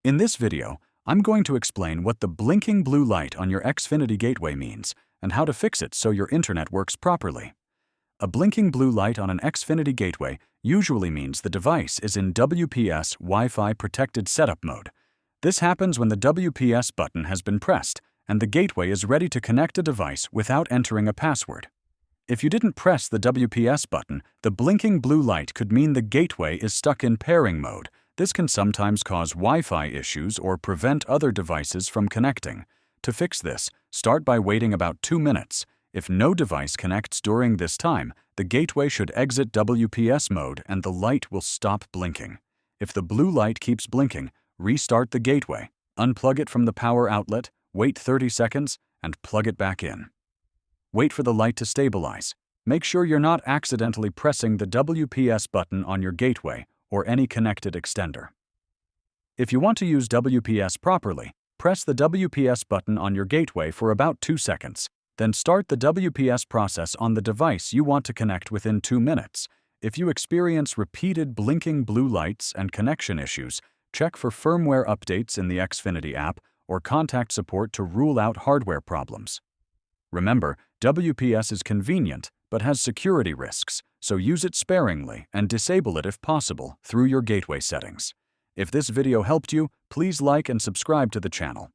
In this video, I'm going to explain what the blinking blue light on your Xfinity Gateway means and how to fix it so your internet works properly. A blinking blue light on an Xfinity Gateway usually means the device is in WPS Wi-Fi protected setup mode. This happens when the WPS button has been pressed and the gateway is ready to connect a device without entering a password. If you didn't press the WPS button, the blinking blue light could mean the gateway is stuck in pairing mode. This can sometimes cause Wi-Fi issues or prevent other devices from connecting. To fix this, start by waiting about 2 minutes. If no device connects during this time, the gateway should exit WPS mode and the light will stop blinking. If the blue light keeps blinking, restart the gateway, unplug it from the power outlet, wait 30 seconds, and plug it back in. Wait for the light to stabilize. Make sure you're not accidentally pressing the WPS button on your gateway or any connected extender. If you want to use WPS properly, press the WPS button on your gateway for about 2 seconds. Then start the WPS process on the device you want to connect within 2 minutes. If you experience repeated blinking blue lights and connection issues, check for firmware updates in the Xfinity app or contact support to rule out hardware problems. Remember, WPS is convenient but has security risks, so use it sparingly and disable it if possible through your gateway settings. If this video helped you, please like and subscribe to the channel.